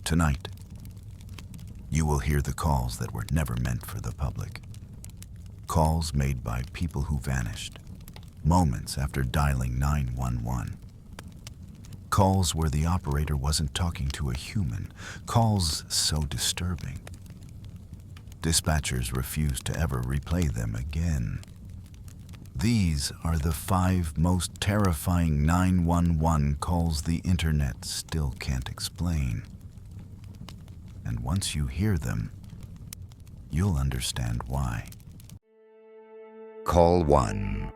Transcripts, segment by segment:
Tonight, you will hear the calls that were never meant for the public. Calls made by people who vanished, moments after dialing 911. Calls where the operator wasn't talking to a human. Calls so disturbing. Dispatchers refused to ever replay them again. These are the 5 most terrifying 911 calls the internet still can't explain. And once you hear them, you'll understand why. Call 1.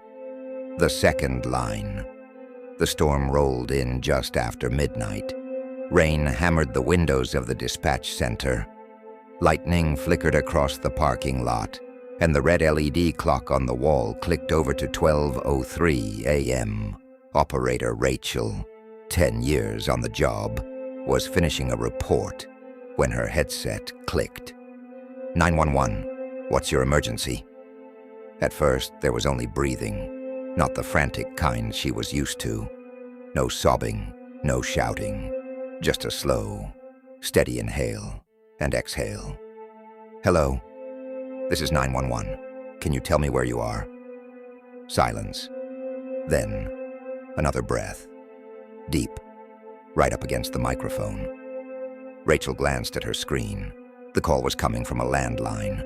The second line. The storm rolled in just after midnight. Rain hammered the windows of the dispatch center. Lightning flickered across the parking lot, and the red LED clock on the wall clicked over to 12:03 a.m. Operator Rachel, 10 years on the job, was finishing a report when her headset clicked. 911, what's your emergency? At first, there was only breathing, not the frantic kind she was used to. No sobbing, no shouting, just a slow, steady inhale and exhale. Hello, this is 911. Can you tell me where you are? Silence. Then, another breath. Deep, right up against the microphone. Rachel glanced at her screen. The call was coming from a landline,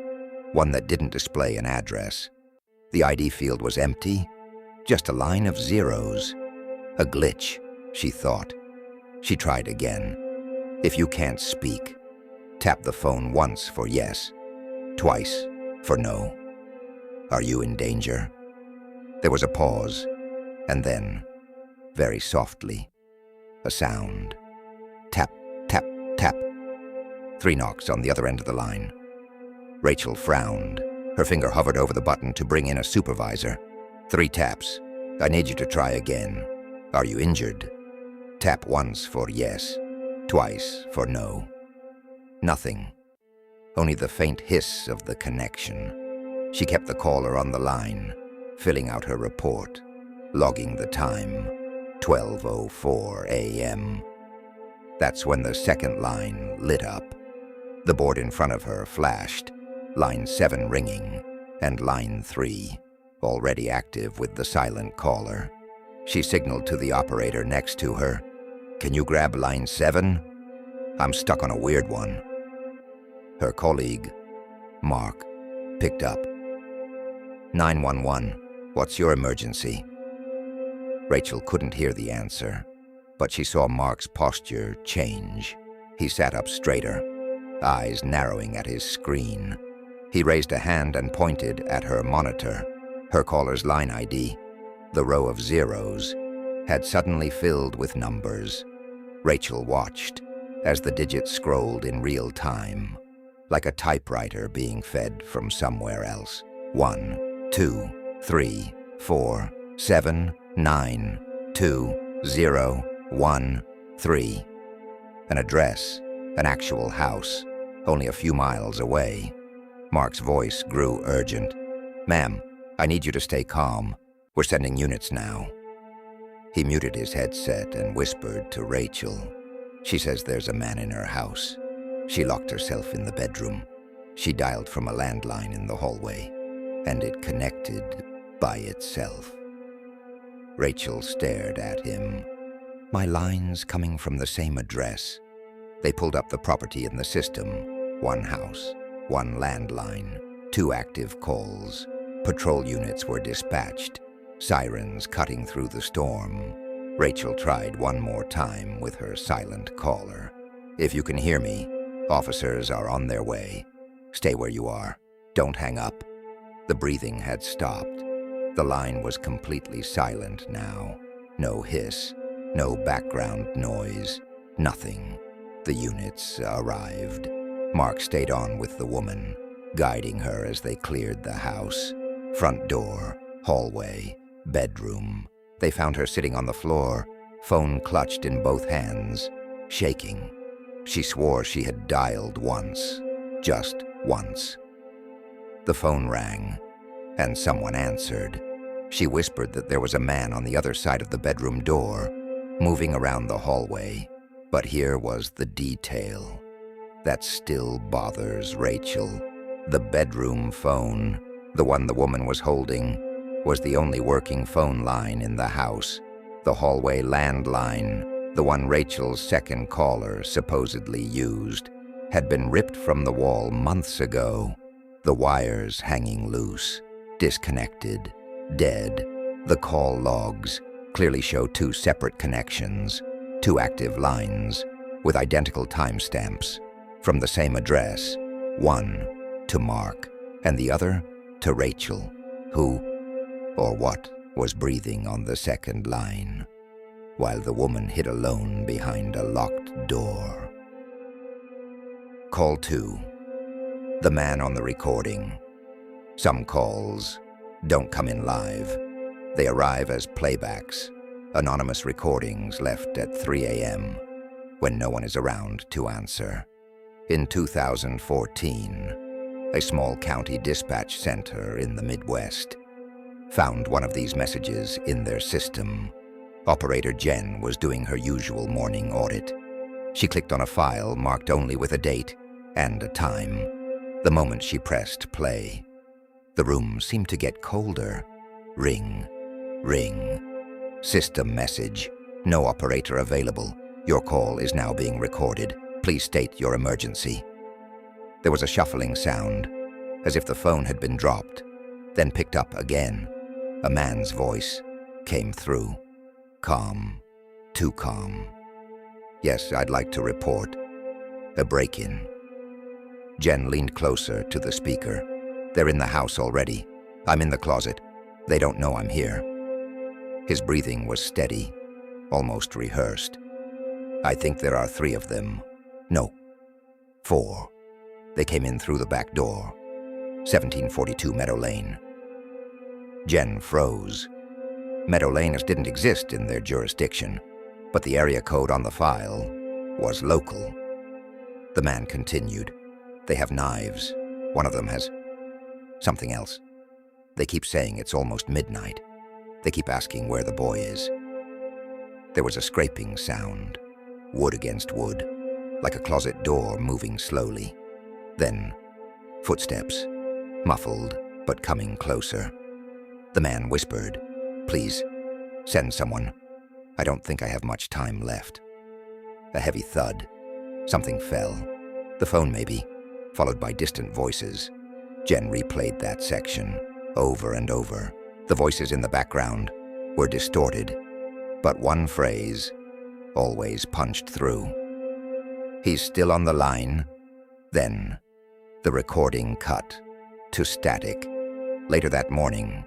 one that didn't display an address. The ID field was empty, just a line of zeros. A glitch, she thought. She tried again. If you can't speak, tap the phone once for yes, twice for no. Are you in danger? There was a pause, and then, very softly, a sound. Tap, tap, tap. 3 knocks on the other end of the line. Rachel frowned. Her finger hovered over the button to bring in a supervisor. 3 taps. I need you to try again. Are you injured? Tap once for yes, twice for no. Nothing. Only the faint hiss of the connection. She kept the caller on the line, filling out her report, logging the time, 12:04 a.m. That's when the second line lit up. The board in front of her flashed, line 7 ringing, and line 3, already active with the silent caller. She signaled to the operator next to her. Can you grab line 7? I'm stuck on a weird one. Her colleague, Mark, picked up. 911, what's your emergency? Rachel couldn't hear the answer, but she saw Mark's posture change. He sat up straighter, eyes narrowing at his screen. He raised a hand and pointed at her monitor. Her caller's line ID, the row of zeros, had suddenly filled with numbers. Rachel watched as the digits scrolled in real time, like a typewriter being fed from somewhere else. 1, 2, 3, 4, 7, 9, 2, 0, 1, 3. An address, an actual house, only a few miles away. Mark's voice grew urgent. Ma'am, I need you to stay calm. We're sending units now. He muted his headset and whispered to Rachel. She says there's a man in her house. She locked herself in the bedroom. She dialed from a landline in the hallway, and it connected by itself. Rachel stared at him. My line's coming from the same address. They pulled up the property in the system. 1 house, 1 landline, 2 active calls. Patrol units were dispatched, sirens cutting through the storm. Rachel tried one more time with her silent caller. If you can hear me, officers are on their way. Stay where you are. Don't hang up. The breathing had stopped. The line was completely silent now. No hiss, no background noise, nothing. The units arrived. Mark stayed on with the woman, guiding her as they cleared the house. Front door, hallway, bedroom. They found her sitting on the floor, phone clutched in both hands, shaking. She swore she had dialed once, just once. The phone rang, and someone answered. She whispered that there was a man on the other side of the bedroom door, moving around the hallway, But here was the detail that still bothers Rachel. The bedroom phone, the one the woman was holding, was the only working phone line in the house. The hallway landline, the one Rachel's second caller supposedly used, had been ripped from the wall months ago, the wires hanging loose, disconnected, dead. The call logs clearly show two separate connections, two active lines with identical timestamps from the same address, one to Mark and the other to Rachel, who or what was breathing on the second line, while the woman hid alone behind a locked door. Call 2. The man on the recording. Some calls don't come in live. They arrive as playbacks, anonymous recordings left at 3 a.m. when no one is around to answer. In 2014, a small county dispatch center in the Midwest found one of these messages in their system. Operator Jen was doing her usual morning audit. She clicked on a file marked only with a date and a time. The moment she pressed play, the room seemed to get colder. Ring, ring. System message. No operator available. Your call is now being recorded. Please state your emergency. There was a shuffling sound, as if the phone had been dropped, then picked up again. A man's voice came through. Calm. Too calm. Yes, I'd like to report. A break-in. Jen leaned closer to the speaker. They're in the house already. I'm in the closet. They don't know I'm here. His breathing was steady, almost rehearsed. I think there are 3 of them. No, 4. They came in through the back door. 1742 Meadow Lane. Jen froze. Meadow Lane didn't exist in their jurisdiction, but the area code on the file was local. The man continued. They have knives. One of them has something else. They keep saying it's almost midnight. They keep asking where the boy is. There was a scraping sound, wood against wood, like a closet door moving slowly. Then, footsteps, muffled but coming closer. The man whispered, "Please, send someone. I don't think I have much time left." A heavy thud. Something fell. The phone maybe, followed by distant voices. Jen replayed that section over and over. The voices in the background were distorted, but one phrase always punched through. "He's still on the line." Then, the recording cut to static. Later that morning,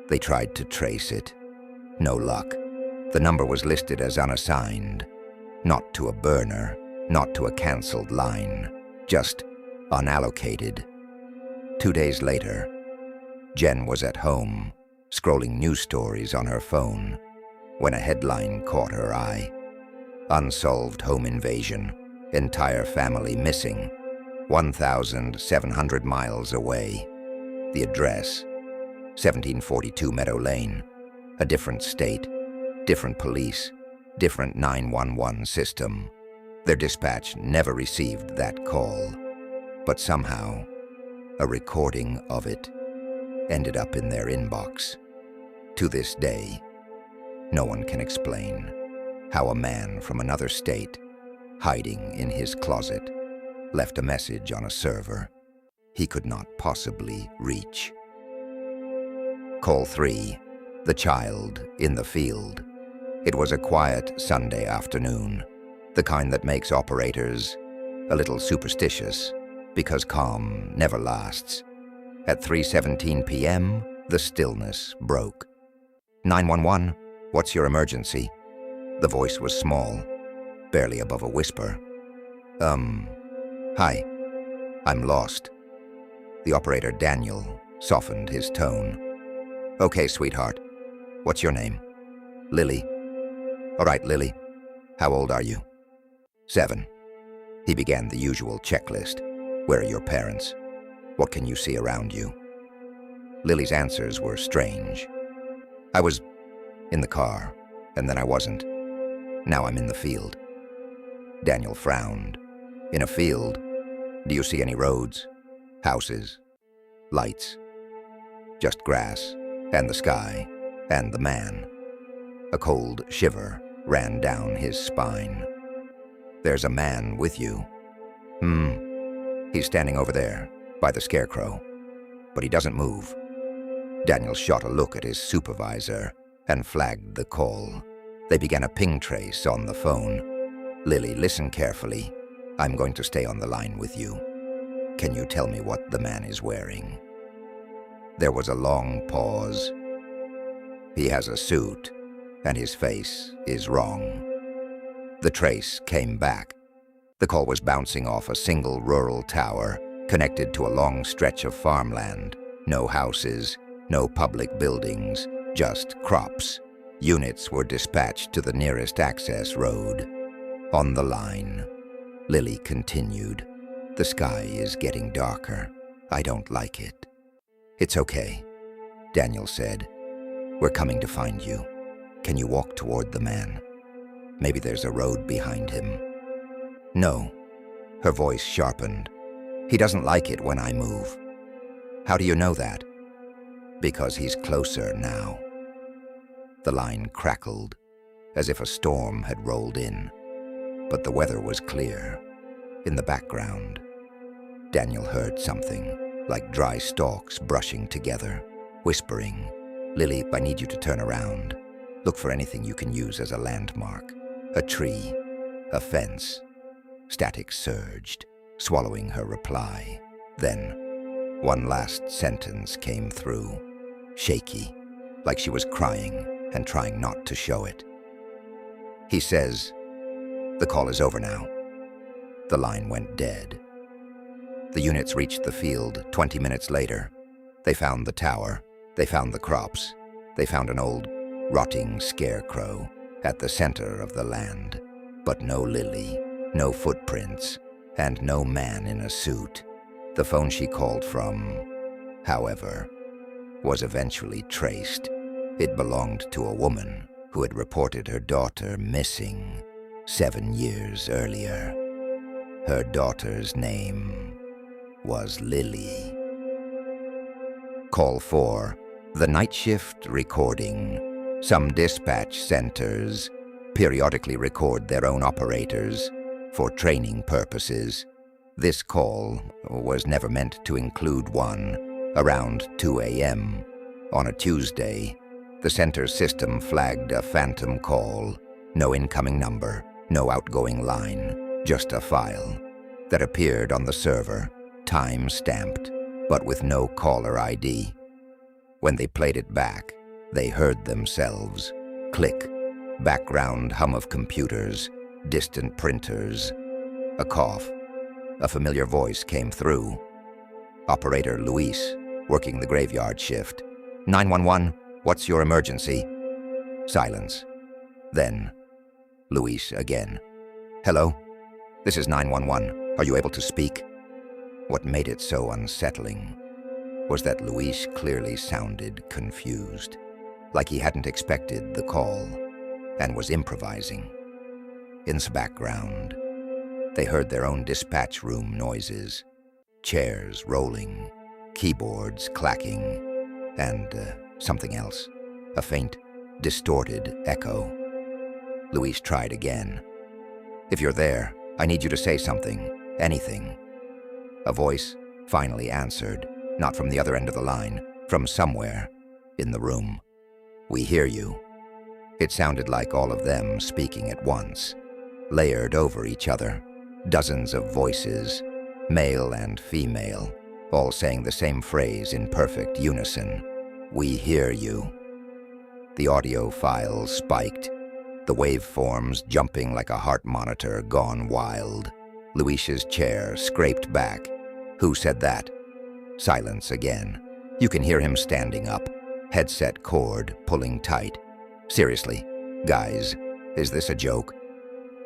they tried to trace it. No luck. The number was listed as unassigned, not to a burner, not to a canceled line, just unallocated. 2 days later, Jen was at home, scrolling news stories on her phone, when a headline caught her eye. Unsolved home invasion, entire family missing, 1,700 miles away. The address, 1742 Meadow Lane, a different state, different police, different 911 system. Their dispatch never received that call, but somehow, a recording of it ended up in their inbox. To this day, no one can explain how a man from another state, hiding in his closet, left a message on a server he could not possibly reach. Call 3. The child in the field. It was a quiet Sunday afternoon, the kind that makes operators a little superstitious, because calm never lasts. At 3:17 p.m., the stillness broke. 911, what's your emergency? The voice was small, barely above a whisper. Hi, I'm lost. The operator, Daniel, softened his tone. Okay, sweetheart, what's your name? Lily. All right, Lily, how old are you? 7. He began the usual checklist. Where are your parents? What can you see around you? Lily's answers were strange. I was in the car, and then I wasn't. Now I'm in the field. Daniel frowned. In a field. Do you see any roads? Houses? Lights? Just grass, and the sky, and the man. A cold shiver ran down his spine. There's a man with you. He's standing over there, by the scarecrow. But he doesn't move. Daniel shot a look at his supervisor and flagged the call. They began a ping trace on the phone. Lily, listen carefully. I'm going to stay on the line with you. Can you tell me what the man is wearing? There was a long pause. He has a suit, and his face is wrong. The trace came back. The call was bouncing off a single rural tower connected to a long stretch of farmland. No houses, no public buildings, just crops. Units were dispatched to the nearest access road. On the line, Lily continued. The sky is getting darker. I don't like it. It's okay, Daniel said. We're coming to find you. Can you walk toward the man? Maybe there's a road behind him. No. Her voice sharpened. He doesn't like it when I move. How do you know that? Because he's closer now. The line crackled, as if a storm had rolled in. But the weather was clear. In the background, Daniel heard something, like dry stalks brushing together, whispering, Lily, I need you to turn around. Look for anything you can use as a landmark. A tree, a fence. Static surged, swallowing her reply. Then, one last sentence came through, shaky, like she was crying and trying not to show it. He says, the call is over now. The line went dead. The units reached the field 20 minutes later. They found the tower. They found the crops. They found an old, rotting scarecrow at the center of the land. But no Lily, no footprints, and no man in a suit. The phone she called from, however, was eventually traced. It belonged to a woman who had reported her daughter missing 7 years earlier. Her daughter's name was Lily. Call 4, the night shift recording. Some dispatch centers periodically record their own operators for training purposes. This call was never meant to include one around 2 a.m. On a Tuesday. The center's system flagged a phantom call. No incoming number, no outgoing line, just a file that appeared on the server, time-stamped, but with no caller ID. When they played it back, they heard themselves. Click, background hum of computers, distant printers. A cough. A familiar voice came through. Operator Luis, working the graveyard shift. 911, what's your emergency? Silence. Then, Luis again. Hello? This is 911. Are you able to speak? What made it so unsettling was that Luis clearly sounded confused, like he hadn't expected the call and was improvising. In the background, they heard their own dispatch room noises, chairs rolling, keyboards clacking, and something else, a faint, distorted echo. Luis tried again. If you're there, I need you to say something, anything. A voice finally answered, not from the other end of the line, from somewhere in the room. We hear you. It sounded like all of them speaking at once, layered over each other. Dozens of voices, male and female, all saying the same phrase in perfect unison. We hear you. The audio files spiked, the waveforms jumping like a heart monitor gone wild. Luis's chair scraped back. Who said that? Silence again. You can hear him standing up, headset cord pulling tight. Seriously, guys, is this a joke?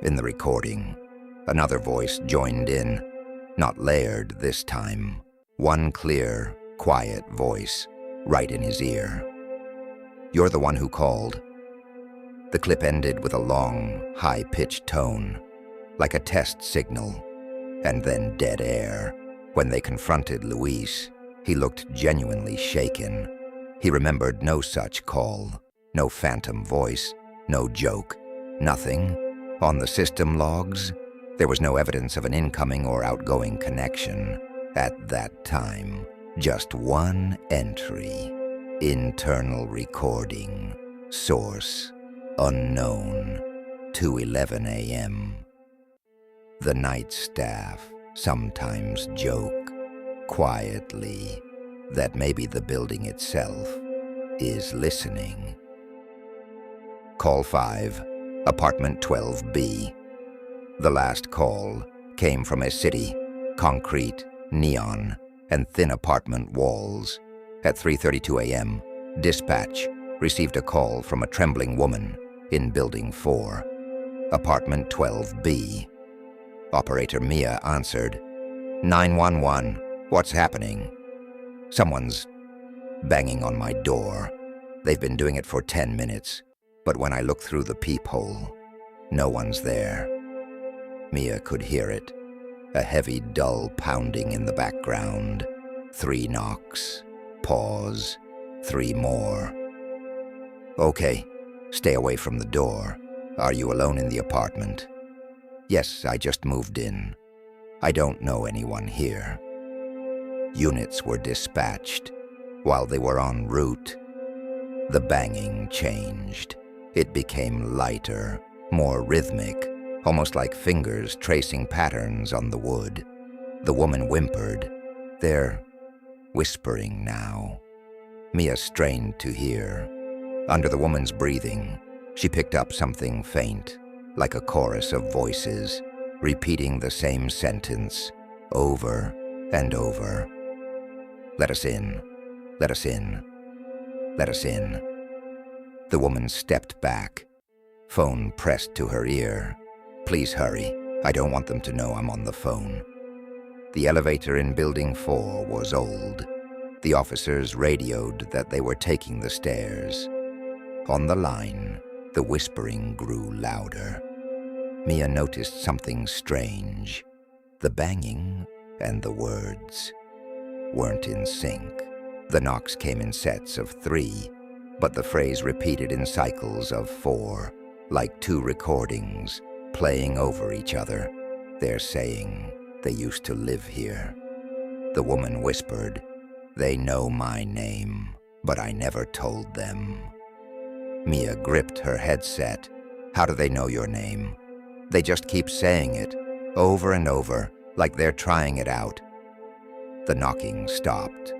In the recording, another voice joined in, not layered this time. One clear, quiet voice, right in his ear. You're the one who called. The clip ended with a long, high-pitched tone, like a test signal, and then dead air. When they confronted Luis, he looked genuinely shaken. He remembered no such call, no phantom voice, no joke, nothing. On the system logs, there was no evidence of an incoming or outgoing connection. At that time, just one entry. Internal recording. Source. Unknown. 2:11 a.m. The night staff sometimes joke, quietly, that maybe the building itself is listening. Call 5, apartment 12B. The last call came from a city, concrete, neon, and thin apartment walls. At 3:32 a.m., dispatch received a call from a trembling woman in Building 4, apartment 12B. Operator Mia answered, 911, what's happening? Someone's banging on my door. They've been doing it for 10 minutes, but when I look through the peephole, no one's there. Mia could hear it, a heavy, dull pounding in the background. 3 knocks, pause, 3 more. Okay, stay away from the door. Are you alone in the apartment? Yes, I just moved in. I don't know anyone here. Units were dispatched. While they were en route, the banging changed. It became lighter, more rhythmic, almost like fingers tracing patterns on the wood. The woman whimpered. They're whispering now. Mia strained to hear. Under the woman's breathing, she picked up something faint, like a chorus of voices, repeating the same sentence over and over. Let us in. Let us in. Let us in. The woman stepped back, phone pressed to her ear. Please hurry. I don't want them to know I'm on the phone. The elevator in Building 4 was old. The officers radioed that they were taking the stairs. On the line, the whispering grew louder. Mia noticed something strange. The banging and the words weren't in sync. The knocks came in sets of 3, but the phrase repeated in cycles of 4, like 2 recordings playing over each other. They're saying they used to live here. The woman whispered, they know my name, but I never told them. Mia gripped her headset. How do they know your name? They just keep saying it, over and over, like they're trying it out. The knocking stopped.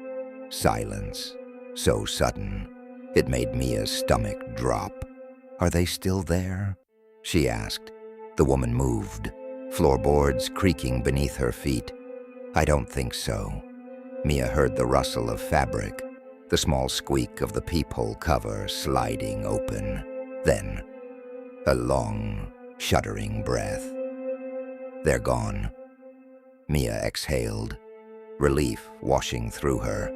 Silence, so sudden, it made Mia's stomach drop. Are they still there? She asked. The woman moved, floorboards creaking beneath her feet. I don't think so. Mia heard the rustle of fabric, the small squeak of the peephole cover sliding open. Then, a long, shuddering breath. They're gone. Mia exhaled, relief washing through her.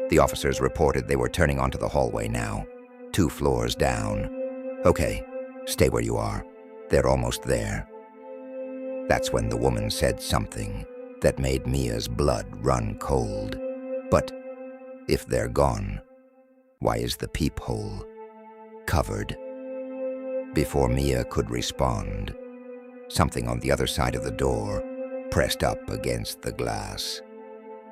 The officers reported they were turning onto the hallway now, 2 floors down. Okay, stay where you are. They're almost there. That's when the woman said something that made Mia's blood run cold. But if they're gone, why is the peephole covered? Before Mia could respond, something on the other side of the door pressed up against the glass.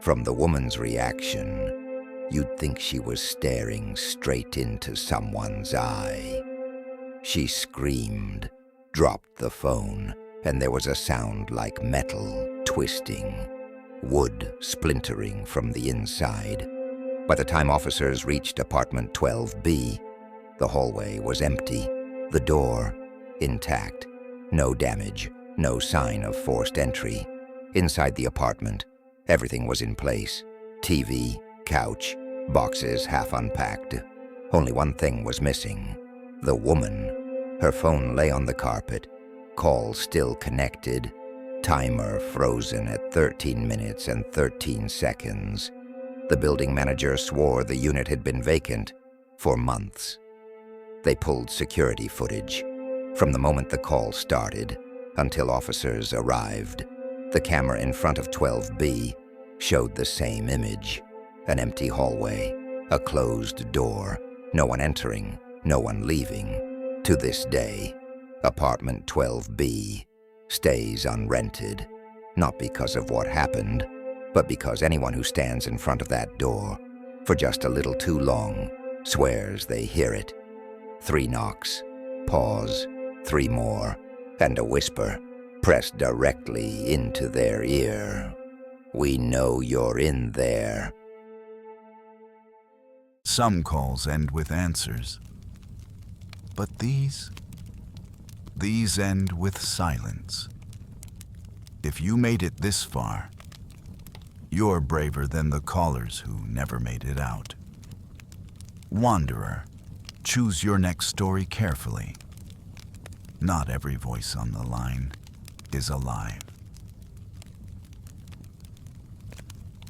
From the woman's reaction, you'd think she was staring straight into someone's eye. She screamed, dropped the phone, and there was a sound like metal twisting, wood splintering from the inside. By the time officers reached apartment 12B, the hallway was empty, the door intact, no damage, no sign of forced entry. Inside the apartment, everything was in place. TV, couch, boxes half unpacked. Only one thing was missing. The woman. Her phone lay on the carpet, call still connected, timer frozen at 13 minutes and 13 seconds. The building manager swore the unit had been vacant for months. They pulled security footage. From the moment the call started, until officers arrived. The camera in front of 12B showed the same image. An empty hallway, a closed door, no one entering, no one leaving. To this day, apartment 12B stays unrented, not because of what happened, but because anyone who stands in front of that door for just a little too long swears they hear it. 3 knocks, pause, 3 more, and a whisper pressed directly into their ear. "We know you're in there." Some calls end with answers, but these end with silence. If you made it this far, you're braver than the callers who never made it out. Wanderer, choose your next story carefully. Not every voice on the line is alive.